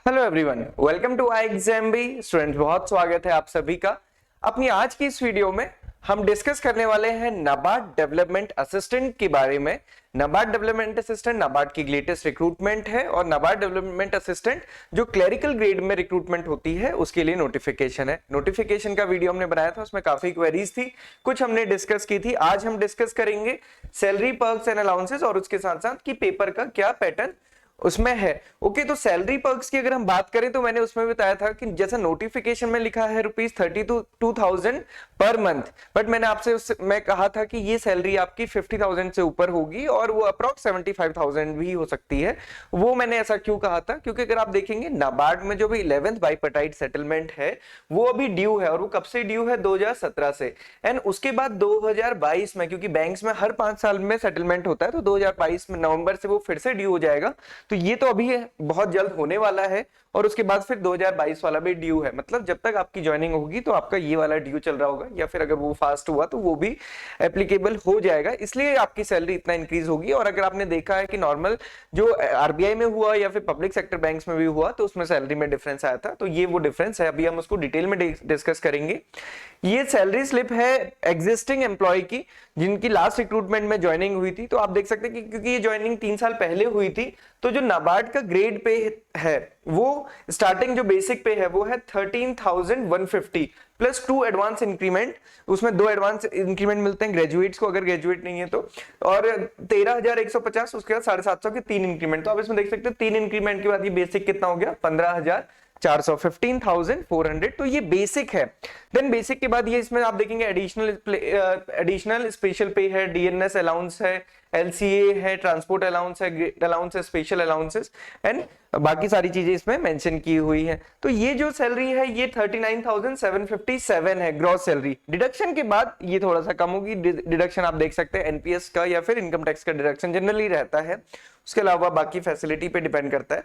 Hello everyone, welcome to I exam B. Students, बहुत स्वागत है आप सभी का। अपनी आज की इस वीडियो में हम डिस्कस करने वाले हैं नाबार्ड डेवलपमेंट असिस्टेंट के बारे में। नाबार्ड डेवलपमेंट असिस्टेंट नाबार्ड की लेटेस्ट रिक्रूटमेंट है और नाबार्ड डेवलपमेंट असिस्टेंट जो क्लरिकल ग्रेड में रिक्रूटमेंट होती है उसके लिए नोटिफिकेशन है। नोटिफिकेशन का वीडियो हमने बनाया था, उसमें काफी क्वेरीज थी, कुछ हमने डिस्कस की थी। आज हम डिस्कस करेंगे सैलरी, पर्क्स एंड अलाउंसेस और उसके साथ साथ कि पेपर का क्या पैटर्न उसमें है। ओके, तो सैलरी पर्क्स की अगर हम बात करें तो मैंने उसमें बताया था कि जैसा नोटिफिकेशन में लिखा है ₹32,000 पर मंथ, बट मैंने आपसे मैं कहा था कि ये सैलरी आपकी 50,000 से ऊपर होगी और वो अप्रॉक्स 75,000 भी हो सकती है। वो मैंने ऐसा क्यों कहा था, क्योंकि अगर आप देखेंगे नाबार्ड में जो भी 11th बाइपर्टाइट सेटलमेंट है वो अभी ड्यू है, और वो कब से ड्यू है? 2017 से। एंड उसके बाद 2022 में, क्योंकि बैंक्स में हर 5 साल में सेटलमेंट होता है, तो 2022 में नवंबर से वो फिर से ड्यू हो जाएगा। तो ये तो अभी बहुत जल्द होने वाला है, और उसके बाद फिर 2022 वाला भी ड्यू है। मतलब जब तक आपकी ज्वाइनिंग होगी तो आपका ये वाला ड्यू चल रहा होगा, या फिर अगर वो फास्ट हुआ तो वो भी एप्लीकेबल हो जाएगा, इसलिए आपकी सैलरी इतना इंक्रीज होगी। और अगर आपने देखा है कि नॉर्मल जो आरबीआई में हुआ या फिर पब्लिक सेक्टर बैंक्स में भी हुआ तो उसमें सैलरी में डिफरेंस आया था, तो ये वो डिफरेंस है। अभी हम उसको डिटेल में डिस्कस करेंगे। ये सैलरी स्लिप है एग्जिस्टिंग एम्प्लॉय की जिनकी लास्ट रिक्रूटमेंट में ज्वाइनिंग हुई थी। तो आप देख सकते हैं कि क्योंकि ये ज्वाइनिंग 3 साल पहले हुई थी, तो जो नाबार्ड का ग्रेड पे है वो स्टार्टिंग जो बेसिक पे है वो है 13,150 प्लस 2 एडवांस इंक्रीमेंट। उसमें 2 एडवांस इंक्रीमेंट मिलते हैं ग्रेजुएट्स को, अगर ग्रेजुएट नहीं है तो, और 13,150, उसके बाद 750 के 3 इंक्रीमेंट। तो आप इसमें देख सकते हैं 3 इंक्रीमेंट के बाद ये बेसिक कितना हो गया? 15,400, 15,400। तो ये बेसिक है। देन बेसिक के बाद ये इसमें आप देखेंगे एडिशनल स्पेशल पे है, डीएनएस अलाउंस है, एलसीए है, ट्रांसपोर्ट अलाउंस है, ग्रेड अलाउंस है, स्पेशल अलाउंसेस एंड बाकी सारी चीजें इसमें मेंशन की हुई है। तो ये जो सैलरी है ये 39,757 है ग्रॉस सैलरी। डिडक्शन के बाद ये थोड़ा सा कम होगी। डिडक्शन आप देख सकते हैं एनपीएस का या फिर इनकम टैक्स का डिडक्शन जनरली रहता है, उसके अलावा बाकी फैसिलिटी पे डिपेंड करता है।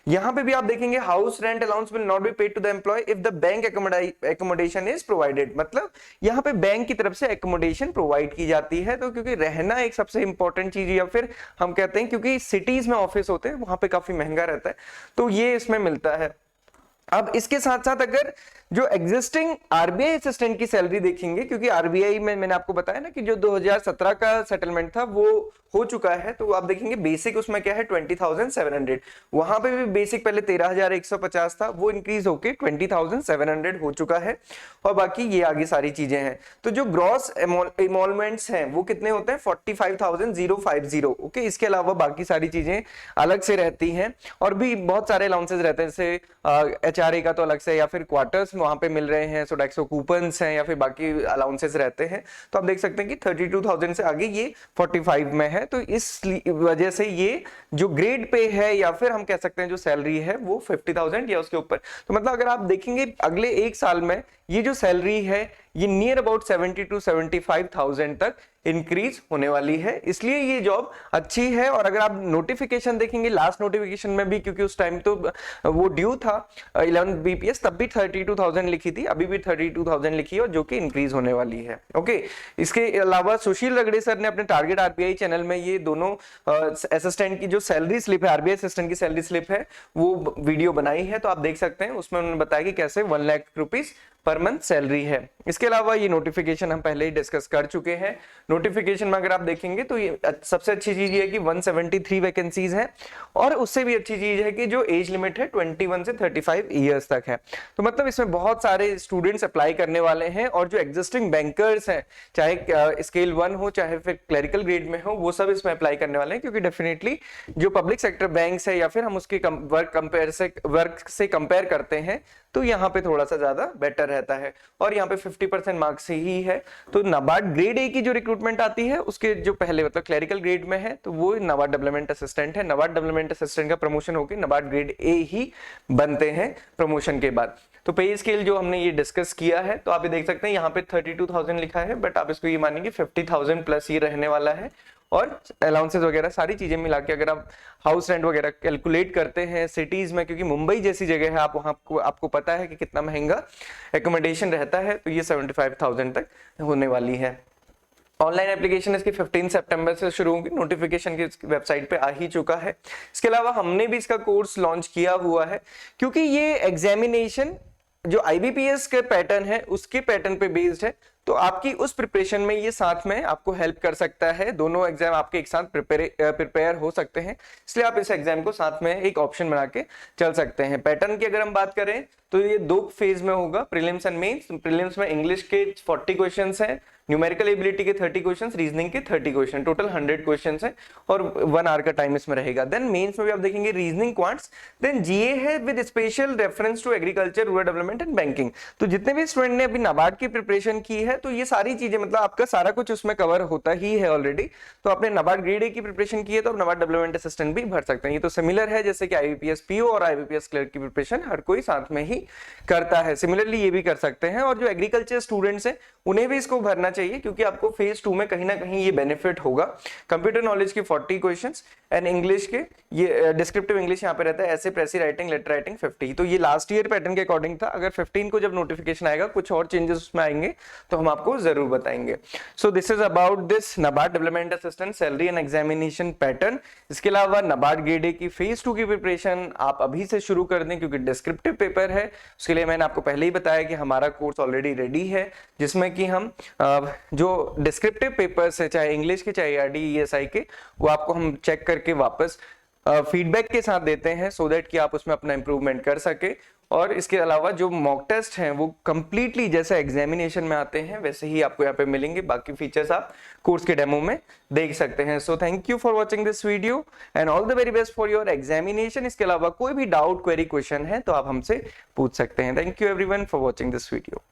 यहां पे भी आप देखेंगे house rent allowance will not be paid to the employee if the bank accommodation is provided. मतलब यहाँ पे बैंक की तरफ से एकोमोडेशन प्रोवाइड की जाती है। तो क्योंकि रहना एक सबसे इंपॉर्टेंट चीज, या फिर हम कहते हैं क्योंकि सिटीज में ऑफिस होते हैं वहां पे काफी महंगा रहता है, तो ये इसमें मिलता है। अब इसके साथ साथ अगर जो एग्जिस्टिंग आरबीआई असिस्टेंट की सैलरी देखेंगे, क्योंकि आरबीआई में मैंने आपको बताया ना कि जो 2017 का सेटलमेंट था वो हो चुका है, तो आप देखेंगे बेसिक उसमें क्या है? 20,700। वहां पे भी बेसिक पहले 13,150 था, वो इंक्रीज होके 20,700 हो चुका है। और बाकी ये आगे सारी चीजें हैं। तो जो ग्रॉस इमोलमेंट्स हैं वो कितने होते हैं? 45,050। ओके, इसके अलावा बाकी सारी चीजें अलग से रहती हैं, और भी बहुत सारे अलाउंसेस रहते हैं, जैसे एचआरए का तो अलग से, या फिर क्वार्टर्स वहां पे मिल रहे हैं, सोडेक्सो कूपन्स हैं, या फिर बाकी अलाउंसेस रहते हैं। तो आप देख सकते हैं कि 32,000 से आगे ये 45 में है। तो इस वजह से ये जो ग्रेड पे है, या फिर हम कह सकते हैं जो सैलरी है वो 50,000 या उसके ऊपर। तो मतलब अगर आप देखेंगे अगले 1 साल में ये जो सैलरी है ये नियर अबाउट 70 to 75,000 तक इंक्रीज होने वाली है, इसलिए ये जॉब अच्छी है। और अगर आप नोटिफिकेशन देखेंगे लास्ट नोटिफिकेशन में भी, क्योंकि उस टाइम तो वो ड्यू था 11 बीपीएस, तब भी 32,000 लिखी थी, अभी भी 32,000 लिखी है, और जो कि इंक्रीज होने वाली है। ओके, इसके अलावा सुशील रगड़े सर ने अपने टारगेट आरबीआई चैनल में ये दोनों असिस्टेंट की जो सैलरी स्लिप है, आरबीआई असिस्टेंट की सैलरी स्लिप है, वो वीडियो बनाई है, तो आप देख सकते हैं। उसमें उन्होंने बताया कि कैसे 1 lakh rupees per month salary है। इसके अलावा ये नोटिफिकेशन हम पहले ही डिस्कस कर चुके हैं। नोटिफिकेशन में अगर आप देखेंगे तो ये सबसे अच्छी चीज ये है कि 173 वैकेंसीज है, और उससे भी अच्छी चीज है कि जो एज लिमिट है 21 से 35 ईयर्स तक है। तो मतलब इसमें बहुत सारे स्टूडेंट्स अप्लाई करने वाले हैं, और जो एग्जिस्टिंग बैंकर्स हैं, चाहे स्केल 1 हो चाहे फिर क्लरिकल ग्रेड में हो, वो सब इसमें अप्लाई करने वाले हैं। क्योंकि डेफिनेटली जो पब्लिक सेक्टर बैंक्स है, या फिर हम उसके वर्क से कंपेयर करते हैं, तो यहाँ पे थोड़ा सा ज्यादा बेटर रहता है। और यहाँ पे 50% मार्क्स ही है। तो नाबार्ड ग्रेड ए की जो रिक्रूटमेंट आती है उसके जो पहले मतलब क्लरिकल ग्रेड में है, तो वो नाबार्ड डेवलपमेंट असिस्टेंट है। नाबार्ड डेवलपमेंट असिस्टेंट का प्रमोशन होकर नाबार्ड ग्रेड ए ही बनते हैं प्रमोशन के बाद। तो पे स्केल जो हमने ये डिस्कस किया है, तो आप ये देख सकते हैं यहाँ पे 32,000 लिखा है, बट आप इसको ये मानेंगे 50,000 प्लस ये रहने वाला है। और अलाउंसेस वगैरह सारी चीजें मिला के अगर आप हाउस रेंट वगैरह कैलकुलेट करते हैं सिटीज में, क्योंकि मुंबई जैसी जगह है, आप वहां आपको पता है कि कितना महंगा एकोमोडेशन रहता है, तो ये 75,000 तक होने वाली है। ऑनलाइन एप्लीकेशन इसकी 15 सितंबर से शुरू होगी, नोटिफिकेशन की वेबसाइट पे आ ही चुका है। इसके अलावा हमने भी इसका कोर्स लॉन्च किया हुआ है, क्योंकि ये एग्जामिनेशन जो आईबीपीएस के पैटर्न है उसके पैटर्न पे बेस्ड है, तो आपकी उस प्रिपरेशन में ये साथ में आपको हेल्प कर सकता है। दोनों एग्जाम आपके एक साथ प्रिपेयर हो सकते हैं, इसलिए आप इस एग्जाम को साथ में एक ऑप्शन बना के चल सकते हैं। पैटर्न की अगर हम बात करें तो ये 2 फेज में होगा, प्रीलिम्स एंड मेंस। प्रीलिम्स में इंग्लिश के 40 क्वेश्चंस हैं, न्यूमेरिकल एबिलिटी के 30 क्वेश्चंस, रीजनिंग के 30 क्वेश्चन, टोटल 100 क्वेश्चंस हैं और 1 आवर का टाइम इसमें रहेगा। देन मेंस में भी आप देखेंगे रीजनिंग, क्वांट्स, देन जीए है with special reference to agriculture, rural development and banking. तो जितने भी स्टूडेंट ने अभी नाबार्ड की प्रिपरेशन की है तो ये सारी चीजें मतलब आपका सारा कुछ उसमें कवर होता ही है ऑलरेडी। तो आपने नाबार्ड ग्रेड ए की प्रिपरेशन की है तो आप नाबार्ड डेवलपमेंट असिस्टेंट भी भर सकते हैं। ये तो सिमिलर है जैसे कि आईबीपीएस पीओ और आईबीपीएस क्लर्क की प्रिपरेशन हर कोई साथ में ही करता है, सिमिलरली ये भी कर सकते हैं। और जो एग्रीकल्चर स्टूडेंट्स हैं उन्हें भी इसको भरना चाहिए, क्योंकि आपको फेज 2 में कहीं ना कहीं ये बेनिफिट होगा। कंप्यूटर नॉलेज की 40 क्वेश्चंस एंड इंग्लिश के ये डिस्क्रिप्टिव इंग्लिश यहाँ पे रहता है, ऐसे प्रेसी राइटिंग, लेटर राइटिंग 50। तो ये लास्ट ईयर पैटर्न के अकॉर्डिंग था। अगर 15 को जब नोटिफिकेशन आएगा कुछ और चेंजेस उसमें आएंगे तो हम आपको जरूर बताएंगे। So this is about this NABARD development assistant salary and examination pattern. इसके अलावा नाबार्ड ग्रेड ए की फेज 2 की प्रिपरेशन आप अभी से शुरू कर दें, क्योंकि डिस्क्रिप्टिव पेपर है। उसके लिए मैंने आपको पहले ही बताया कि हमारा कोर्स ऑलरेडी रेडी है, जिसमें कि हम जो डिस्क्रिप्टिव पेपर्स है, चाहे इंग्लिश के चाहे आरडी ईएसआई के, वो आपको हम चेक करके वापस फीडबैक के साथ देते हैं, सो दैट कि आप उसमें अपना इंप्रूवमेंट कर सके। और इसके अलावा जो मॉक टेस्ट हैं वो कंप्लीटली जैसे एग्जामिनेशन में आते हैं वैसे ही आपको यहाँ पे मिलेंगे। बाकी फीचर्स आप कोर्स के डेमो में देख सकते हैं। So thank you for watching this video and all the very best for your examination. इसके अलावा कोई भी डाउट, क्वेरी, क्वेश्चन है तो आप हमसे पूछ सकते हैं। Thank you everyone for watching this video.